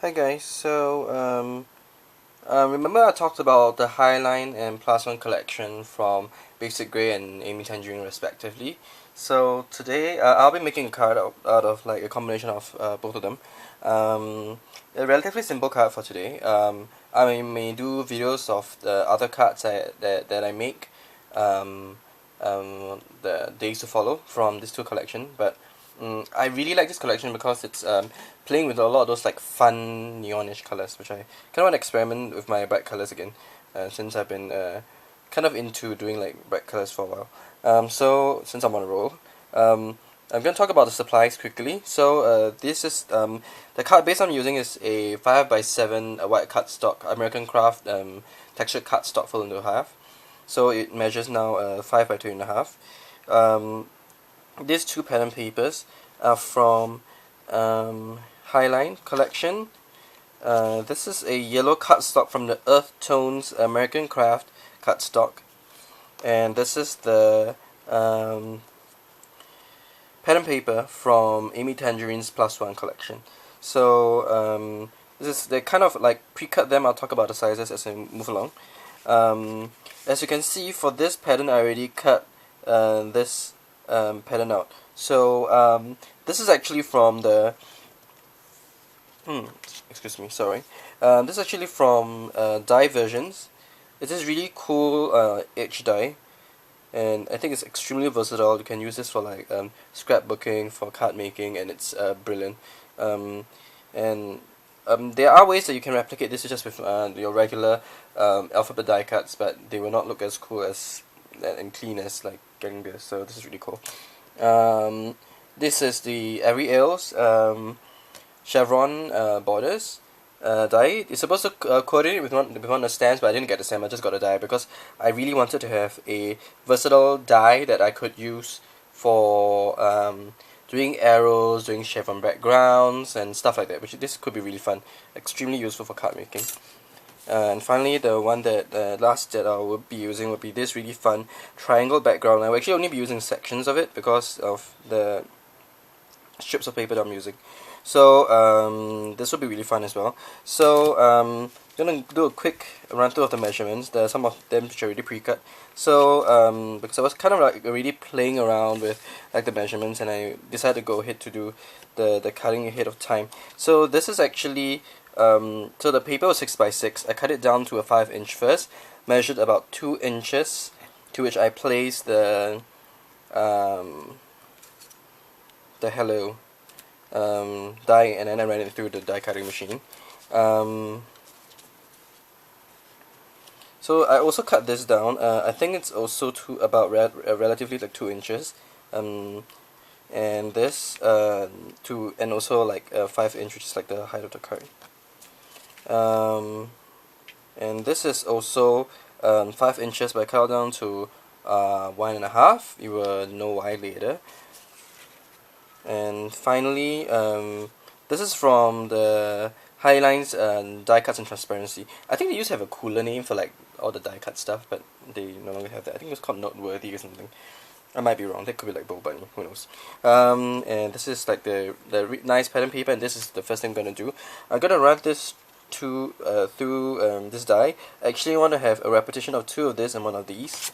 Hi guys, remember I talked about the Highline and Plus One collection from Basicgrey and Amy Tangerine respectively. So today I'll be making a card out of like a combination of both of them. A relatively simple card for today. I may do videos of the other cards that I make the days to follow from these two collection, but I really like this collection because it's playing with a lot of those like fun neonish colors, which I kind of want to experiment with my bright colors again, since I've been kind of into doing like bright colors for a while. So since I'm on a roll, I'm going to talk about the supplies quickly. So this is the card base I'm using is a 5x7 white cardstock American Craft textured cardstock fold into half. So it measures now 5 by 2.5. These two pattern papers are from Highline collection. This is a yellow cardstock from the Earth Tones American Craft cardstock, and this is the pattern paper from Amy Tangerine's Plus One collection. So they kind of like pre-cut them. I'll talk about the sizes as I move along. As you can see, for this pattern I already cut this pattern out. So this is actually from the excuse me, sorry. This is actually from Dieversions. It's this really cool edge die, and I think it's extremely versatile. You can use this for like scrapbooking, for card making, and it's brilliant. There are ways that you can replicate this just with your regular alphabet die cuts, but they will not look as cool as and clean as like getting this. So this is really cool. This is the Avery Elle's Chevron borders die. It's supposed to coordinate with one of the stands, but I didn't get the stem. I just got a die because I really wanted to have a versatile die that I could use for doing arrows, doing chevron backgrounds, and stuff like that. Which this could be really fun, extremely useful for card making. And finally, the one that last that I will be using will be this really fun triangle background. I will actually only be using sections of it because of the strips of paper that I'm using. So this will be really fun as well. So I'm gonna do a quick run through of the measurements. There are some of them which are already pre-cut. So because I was kind of like already playing around with like the measurements, and I decided to go ahead to do the cutting ahead of time. So this is actually so the paper was 6x6. I cut it down to a 5-inch first, measured about 2 inches, to which I placed the hello die, and then I ran it through the die cutting machine. So I also cut this down. I think it's also to about relatively like 2 inches. And this and also like 5 inch, which is like the height of the card. And this is also 5 inches, but I cut down to 1.5. You will know why later. And finally, this is from the Highlines Die Cuts and Transparency. I think they used to have a cooler name for like all the die cut stuff, but they no longer have that. I think it was called Noteworthy or something. I might be wrong. That could be like Bow Bunny. Who knows? And this is like the nice pattern paper, and this is the first thing I'm gonna do. I'm gonna run this through this die. I actually want to have a repetition of 2 of this and 1 of these.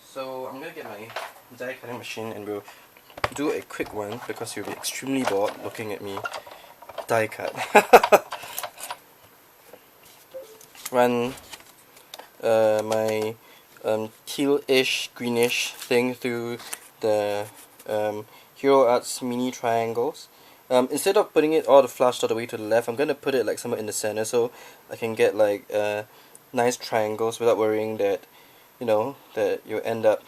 So I'm gonna get my die cutting machine, and we'll do a quick one because you'll be extremely bored looking at me die cut. Run my teal-ish, greenish thing through the Hero Arts mini triangles. Instead of putting it all flushed all the way to the left, I'm gonna put it like somewhere in the center so I can get like nice triangles without worrying that that you end up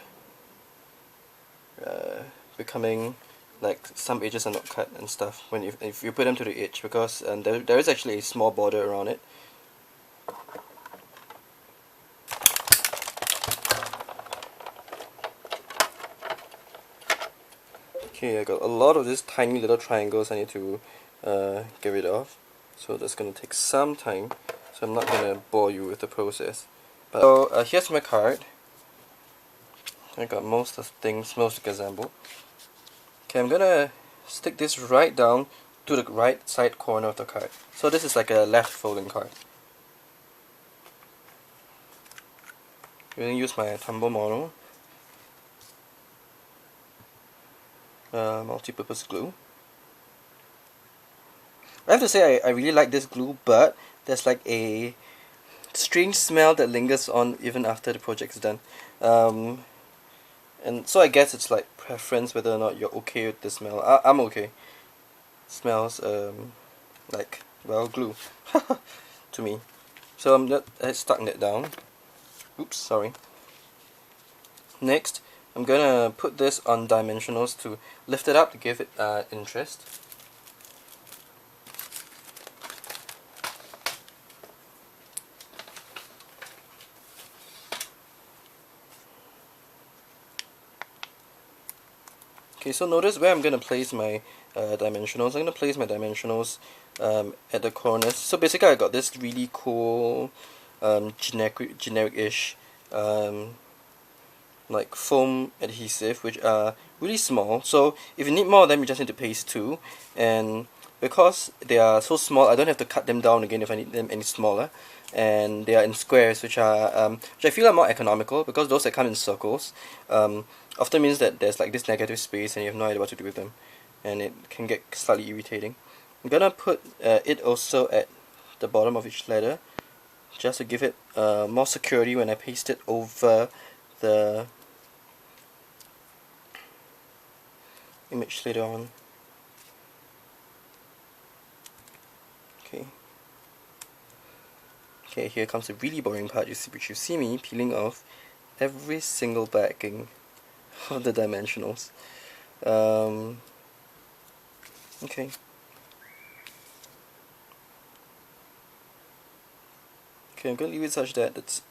becoming like some edges are not cut and stuff when if you put them to the edge, because there is actually a small border around it. Okay, I got a lot of these tiny little triangles I need to get rid of, so that's gonna take some time, so I'm not gonna bore you with the process. But so here's my card. I got most of things, most gazebo. Okay, I'm gonna stick this right down to the right side corner of the card. So this is like a left folding card. I'm going to use my Tumble Mono multi-purpose glue. I have to say I really like this glue, but there's like a strange smell that lingers on even after the project is done. And so I guess it's like preference whether or not you're okay with the smell. I'm okay. It smells like, well, glue to me. So I'm not stuck that down. Oops, sorry. Next, I'm gonna put this on dimensionals to lift it up to give it interest. Okay, so notice where I'm gonna place my dimensionals. I'm gonna place my dimensionals at the corners. So basically, I got this really cool generic-ish like foam adhesive, which are really small. So if you need more of them, you just need to paste two. And because they are so small, I don't have to cut them down again if I need them any smaller. And they are in squares, which I feel are more economical, because those that come in circles often means that there's like this negative space and you have no idea what to do with them, and it can get slightly irritating. I'm gonna put it also at the bottom of each letter, just to give it more security when I paste it over the image later on. Okay, here comes the really boring part, which you see me peeling off every single backing of the dimensionals. Okay. Okay, I'm going to leave it such that it's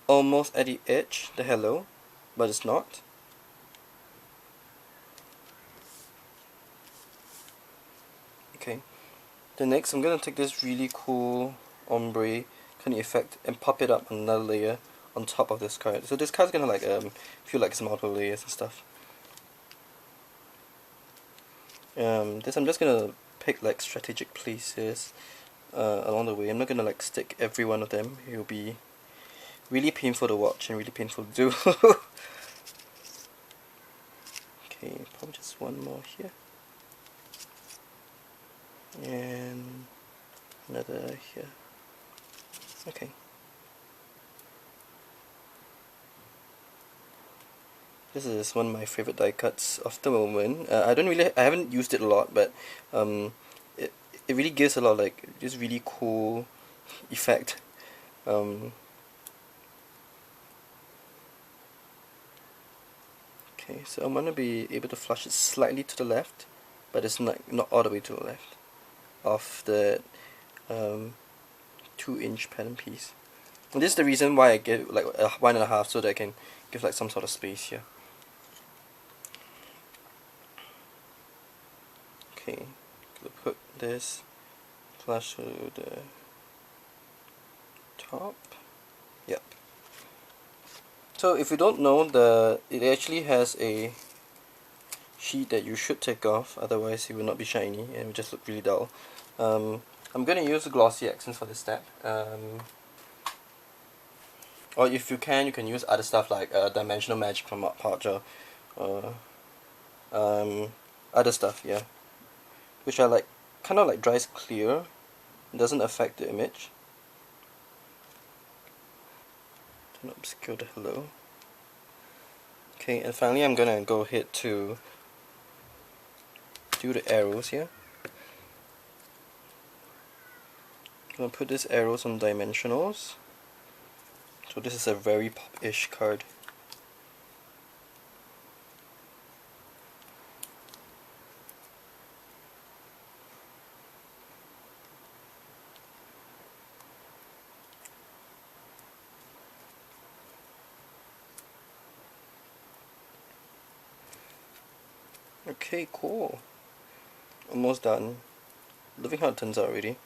almost at the edge, the hello, but it's not. Okay. Then next, I'm going to take this really cool ombre kind of effect and pop it up on another layer on top of this card. So this card's gonna like feel like it's multiple layers and stuff. This I'm just gonna pick like strategic places along the way. I'm not gonna like stick every one of them. It'll be really painful to watch and really painful to do. Okay, probably just one more here. And another here. Okay. This is one of my favorite die cuts of the moment. I haven't used it a lot, but it really gives a lot of like this really cool effect. Okay, so I'm gonna be able to flush it slightly to the left, but it's not all the way to the left of the 2-inch pattern piece. And this is the reason why I give like a 1.5, so that I can give like some sort of space here. Okay, gonna put this flush to the top. Yep. So if you don't know, it actually has a sheet that you should take off, otherwise it will not be shiny and it will just look really dull. I'm going to use glossy accents for this step. Or if you can use other stuff like Dimensional Magic from Parcher, or other stuff, yeah, which are like kind of like dries clear. It doesn't affect the image. Don't obscure the hello. Okay, and finally I'm gonna go ahead to do the arrows here. I'm gonna put these arrows on dimensionals. So this is a very pop-ish card. Okay, cool. Almost done. Loving how it turns out already.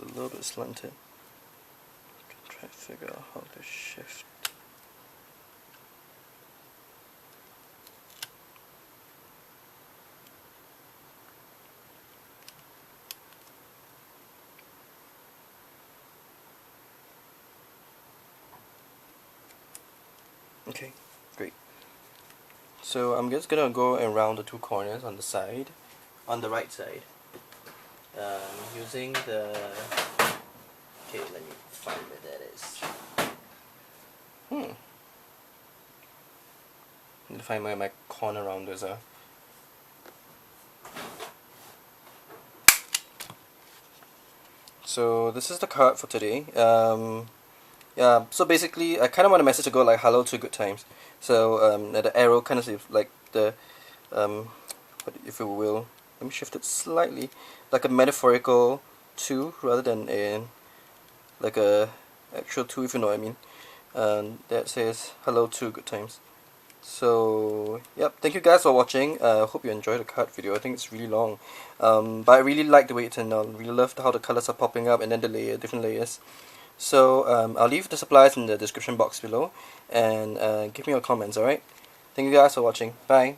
a little bit slanted. Try to figure out how to shift. Okay, great. So I'm just gonna go around the two corners on the side, on the right side, using the. Okay, let me find where that is. Let me find where my corner rounders are. So this is the card for today. Yeah, so basically I kind of want a message to go like hello to good times. So the arrow kind of like the what if you will, let me shift it slightly, like a metaphorical 2 rather than a like a actual 2, if you know what I mean. That says hello to good times. So yep, thank you guys for watching. Hope you enjoyed the card video. I think it's really long, but I really like the way it turned out. Really loved how the colors are popping up and then the different layers. So I'll leave the supplies in the description box below, and give me your comments. Alright, thank you guys for watching. Bye.